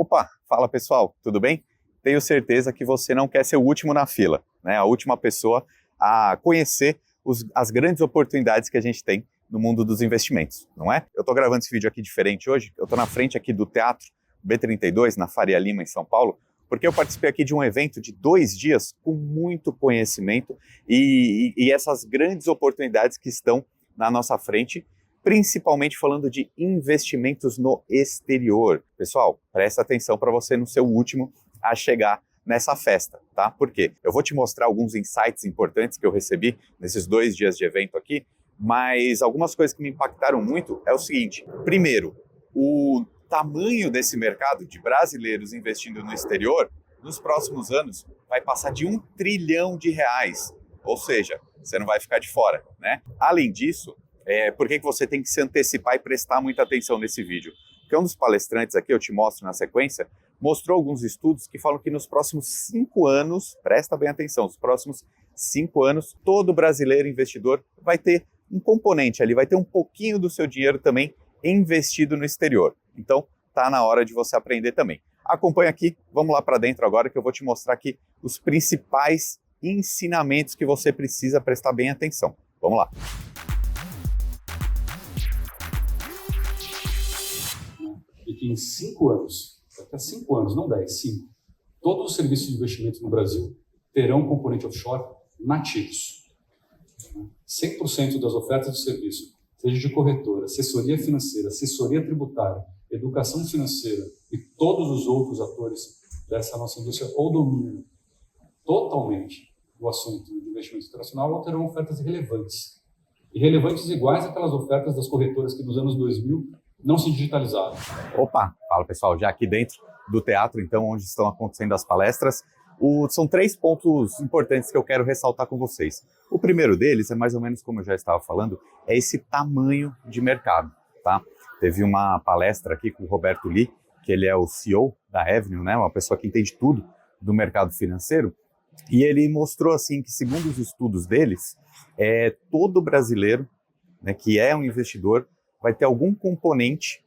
Opa, fala pessoal, tudo bem? Tenho certeza que você não quer ser o último na fila, né? A última pessoa a conhecer as grandes oportunidades que a gente tem no mundo dos investimentos, não é? Eu estou gravando esse vídeo aqui diferente hoje, eu estou na frente aqui do Teatro B32, na Faria Lima, em São Paulo, porque eu participei aqui de um evento de 2 dias com muito conhecimento e essas grandes oportunidades que estão na nossa frente, principalmente falando de investimentos no exterior. Pessoal, presta atenção para você não ser o último a chegar nessa festa, tá? Por quê? Eu vou te mostrar alguns insights importantes que eu recebi nesses 2 dias de evento aqui, mas algumas coisas que me impactaram muito é o seguinte. Primeiro, o tamanho desse mercado de brasileiros investindo no exterior, nos próximos anos, vai passar de R$1 trilhão. Ou seja, você não vai ficar de fora, né? Além disso, por que você tem que se antecipar e prestar muita atenção nesse vídeo? Porque um dos palestrantes aqui, eu te mostro na sequência, mostrou alguns estudos que falam que nos próximos 5 anos, presta bem atenção, nos próximos 5 anos, todo brasileiro investidor vai ter um componente ali, vai ter um pouquinho do seu dinheiro também investido no exterior. Então, tá na hora de você aprender também. Acompanha aqui, vamos lá para dentro agora que eu vou te mostrar aqui os principais ensinamentos que você precisa prestar bem atenção. Vamos lá. E que em 5 anos, até 5 anos, não 10, 5, todos os serviços de investimento no Brasil terão um componente offshore nativos. 100% das ofertas de serviço, seja de corretora, assessoria financeira, assessoria tributária, educação financeira e todos os outros atores dessa nossa indústria ou dominam totalmente o assunto de investimento internacional ou terão ofertas relevantes. E relevantes iguais àquelas ofertas das corretoras que nos anos 2000 não se digitalizaram. Opa, fala pessoal, já aqui dentro do teatro, então, onde estão acontecendo as palestras, são 3 pontos importantes que eu quero ressaltar com vocês. O primeiro deles é mais ou menos como eu já estava falando, é esse tamanho de mercado, tá? Teve uma palestra aqui com o Roberto Lee, que ele é o CEO da Avenue, né? Uma pessoa que entende tudo do mercado financeiro, e ele mostrou assim que, segundo os estudos deles, todo brasileiro, né, que é um investidor vai ter algum componente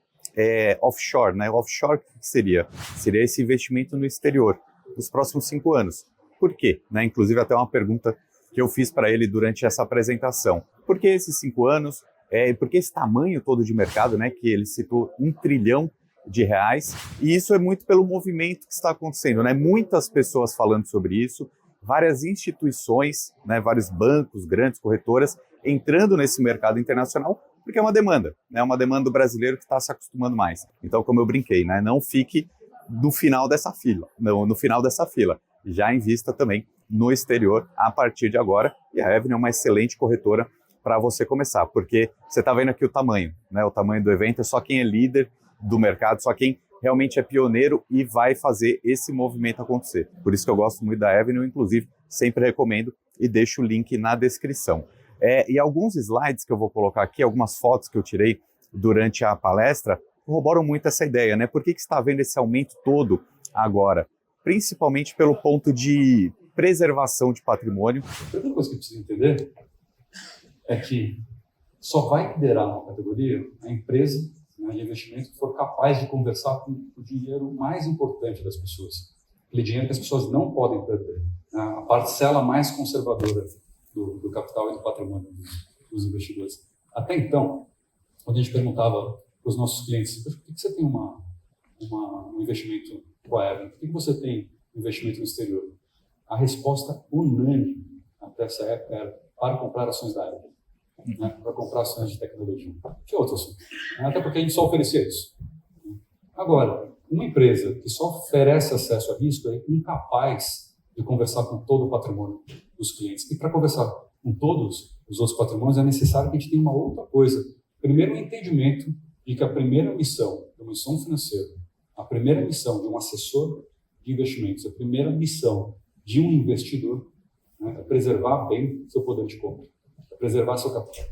offshore, né? Offshore, o que seria? Seria esse investimento no exterior nos próximos 5 anos. Por quê? Né? Inclusive, até uma pergunta que eu fiz para ele durante essa apresentação. Por que esses 5 anos? Por que esse tamanho todo de mercado, né? Que ele citou R$1 trilhão. E isso é muito pelo movimento que está acontecendo, né? Muitas pessoas falando sobre isso, várias instituições, né? Vários bancos, grandes corretoras, entrando nesse mercado internacional, porque é uma demanda, né? Uma demanda do brasileiro que está se acostumando mais. Então, como eu brinquei, né? Não fique no final dessa fila, não, no final dessa fila. Já invista também no exterior a partir de agora. E a Avenue é uma excelente corretora para você começar, porque você está vendo aqui o tamanho, né? O tamanho do evento é só quem é líder do mercado, só quem realmente é pioneiro e vai fazer esse movimento acontecer. Por isso que eu gosto muito da Avenue, inclusive sempre recomendo e deixo o link na descrição. E alguns slides que eu vou colocar aqui, algumas fotos que eu tirei durante a palestra, corroboram muito essa ideia, né? Por que está havendo esse aumento todo agora? Principalmente pelo ponto de preservação de patrimônio. A primeira coisa que precisa entender é que só vai liderar uma categoria a empresa, né, de investimento que for capaz de conversar com o dinheiro mais importante das pessoas. Aquele dinheiro que as pessoas não podem perder. Né? A parcela mais conservadora do capital e do patrimônio dos investidores. Até então, quando a gente perguntava para os nossos clientes, por que você tem um investimento com a Avenue? Por que você tem investimento no exterior? A resposta unânime até essa época era para comprar ações da Avenue, né? Para comprar ações de tecnologia. Que outro assunto? Até porque a gente só oferecia isso. Agora, uma empresa que só oferece acesso a risco é incapaz de conversar com todo o patrimônio dos clientes. E para conversar com todos os outros patrimônios é necessário que a gente tenha uma outra coisa. Primeiro, o entendimento de que a primeira missão de uma instituição financeira, a primeira missão de um assessor de investimentos, a primeira missão de um investidor, né, é preservar bem seu poder de compra, é preservar seu capital.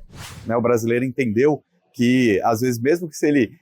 Né, o brasileiro entendeu que, às vezes, mesmo que se ele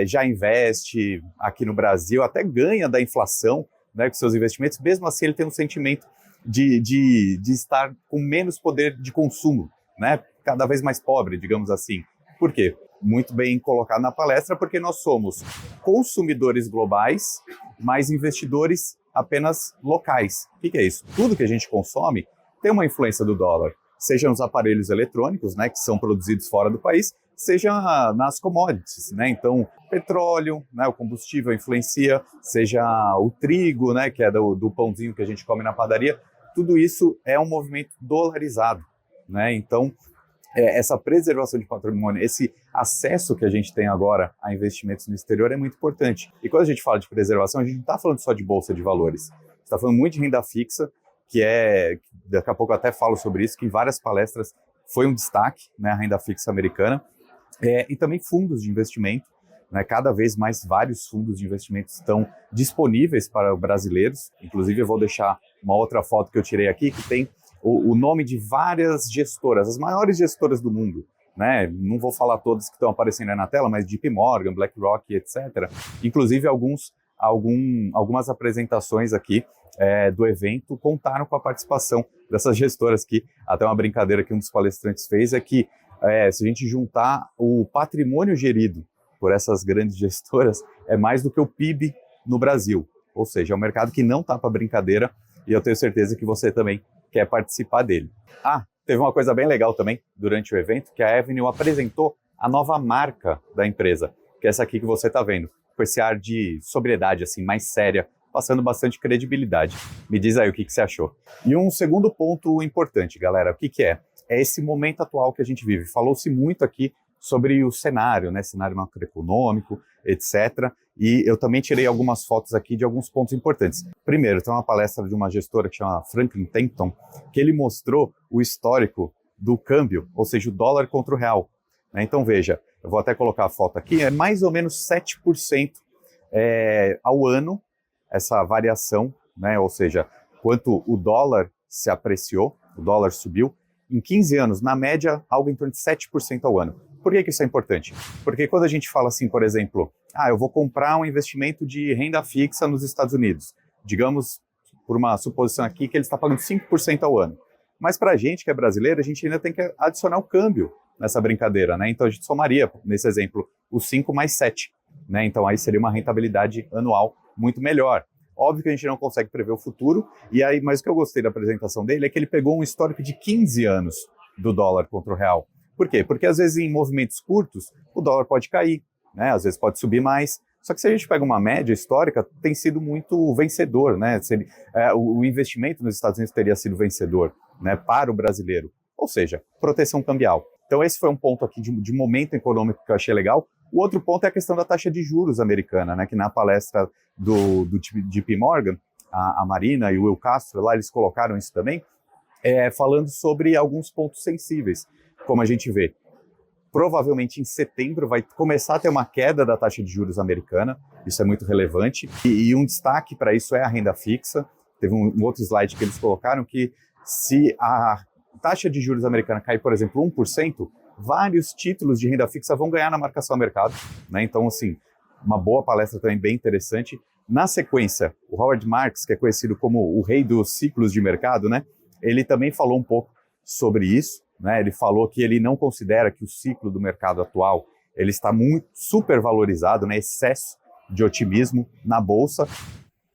já investe aqui no Brasil, até ganha da inflação, né, com seus investimentos, mesmo assim ele tem um sentimento de estar com menos poder de consumo, né, cada vez mais pobre, digamos assim. Por quê? muito bem colocado na palestra, porque nós somos consumidores globais, mas investidores apenas locais. O que é isso? Tudo que a gente consome tem uma influência do dólar, seja nos aparelhos eletrônicos, né, que são produzidos fora do país, seja nas commodities, né? Então, petróleo, né, o combustível influencia, seja o trigo, né, que é do pãozinho que a gente come na padaria, tudo isso é um movimento dolarizado, né? Então, essa preservação de patrimônio, esse acesso que a gente tem agora a investimentos no exterior é muito importante. E quando a gente fala de preservação, a gente não está falando só de bolsa de valores, está falando muito de renda fixa, daqui a pouco eu até falo sobre isso, que em várias palestras foi um destaque, né, a renda fixa americana, e também fundos de investimento, né, cada vez mais vários fundos de investimento estão disponíveis para brasileiros, inclusive eu vou deixar uma outra foto que eu tirei aqui, que tem o nome de várias gestoras, as maiores gestoras do mundo, né? Não vou falar todas que estão aparecendo aí na tela, mas JP Morgan, BlackRock, etc. Inclusive algumas apresentações aqui do evento contaram com a participação dessas gestoras, que até uma brincadeira que um dos palestrantes fez é que se a gente juntar o patrimônio gerido por essas grandes gestoras, é mais do que o PIB no Brasil. Ou seja, é um mercado que não está para brincadeira, e eu tenho certeza que você também quer participar dele. Teve uma coisa bem legal também durante o evento, que a Avenue apresentou a nova marca da empresa, que é essa aqui que você está vendo, com esse ar de sobriedade, assim, mais séria, passando bastante credibilidade. Me diz aí o que você achou. E um segundo ponto importante, galera, o que é? É esse momento atual que a gente vive. Falou-se muito aqui sobre o cenário, né? Cenário macroeconômico, etc. E eu também tirei algumas fotos aqui de alguns pontos importantes. Primeiro, tem uma palestra de uma gestora que chama Franklin Templeton, que ele mostrou o histórico do câmbio, ou seja, o dólar contra o real, né? Então veja, eu vou até colocar a foto aqui, é mais ou menos 7% ao ano, essa variação, né? Ou seja, quanto o dólar se apreciou, o dólar subiu, em 15 anos, na média, algo em torno de 7% ao ano. Por que isso é importante? Porque quando a gente fala assim, por exemplo, eu vou comprar um investimento de renda fixa nos Estados Unidos, digamos, por uma suposição aqui, que ele está pagando 5% ao ano. Mas para a gente que é brasileiro, a gente ainda tem que adicionar o câmbio nessa brincadeira, né? Então a gente somaria, nesse exemplo, o 5 mais 7, né? Então aí seria uma rentabilidade anual muito melhor. Óbvio que a gente não consegue prever o futuro, mas o que eu gostei da apresentação dele é que ele pegou um histórico de 15 anos do dólar contra o real. Por quê? Porque às vezes em movimentos curtos o dólar pode cair, né? Às vezes pode subir mais. Só que se a gente pega uma média histórica, tem sido muito vencedor, né? O investimento nos Estados Unidos teria sido vencedor, né, para o brasileiro. Ou seja, proteção cambial. Então esse foi um ponto aqui de momento econômico que eu achei legal. O outro ponto é a questão da taxa de juros americana, né, que na palestra do JP Morgan, a Marina e o Will Castro, lá eles colocaram isso também, falando sobre alguns pontos sensíveis, como a gente vê. Provavelmente em setembro vai começar a ter uma queda da taxa de juros americana, isso é muito relevante, e um destaque para isso é a renda fixa. Teve um outro slide que eles colocaram que se a taxa de juros americana cair, por exemplo, 1%, vários títulos de renda fixa vão ganhar na marcação a mercado, né? Então, assim, uma boa palestra também bem interessante. Na sequência, o Howard Marks, que é conhecido como o rei dos ciclos de mercado, né? Ele também falou um pouco sobre isso, né? Ele falou que ele não considera que o ciclo do mercado atual ele está muito supervalorizado, né? Excesso de otimismo na bolsa.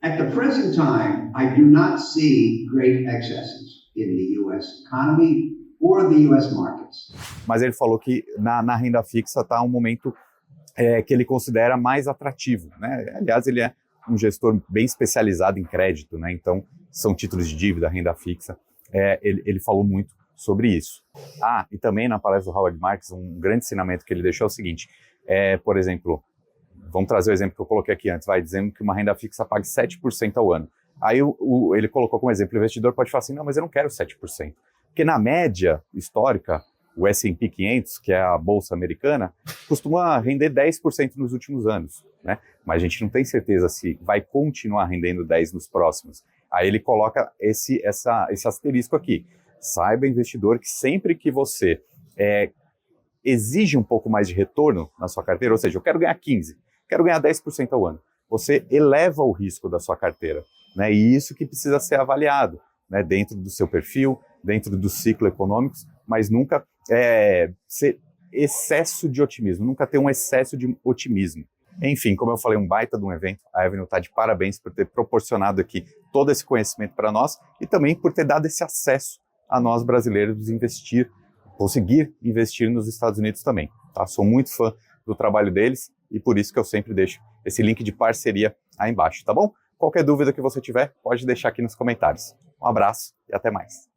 At the present time, I do not see great excesses in the U.S. economy or the U.S. markets. Mas ele falou que na renda fixa está um momento que ele considera mais atrativo, né? Aliás, ele é um gestor bem especializado em crédito, né? Então, são títulos de dívida, renda fixa. Ele falou muito sobre isso. E também na palestra do Howard Marks, um grande ensinamento que ele deixou é o seguinte, por exemplo, vamos trazer o exemplo que eu coloquei aqui antes, dizendo que uma renda fixa pague 7% ao ano. Aí ele colocou como exemplo, o investidor pode falar assim, não, mas eu não quero 7%. Porque na média histórica, o S&P 500, que é a bolsa americana, costuma render 10% nos últimos anos, né? Mas a gente não tem certeza se vai continuar rendendo 10% nos próximos. Aí ele coloca esse asterisco aqui. Saiba, investidor, que sempre que você exige um pouco mais de retorno na sua carteira, ou seja, eu quero ganhar 15%, quero ganhar 10% ao ano, você eleva o risco da sua carteira, né? E isso que precisa ser avaliado, né? Dentro do seu perfil, dentro do ciclo econômico, mas nunca excesso de otimismo, nunca ter um excesso de otimismo. Enfim, como eu falei, um baita de um evento. A Avenue está de parabéns por ter proporcionado aqui todo esse conhecimento para nós e também por ter dado esse acesso a nós brasileiros conseguir investir nos Estados Unidos também. Tá? Sou muito fã do trabalho deles e por isso que eu sempre deixo esse link de parceria aí embaixo, tá bom? Qualquer dúvida que você tiver, pode deixar aqui nos comentários. Um abraço e até mais.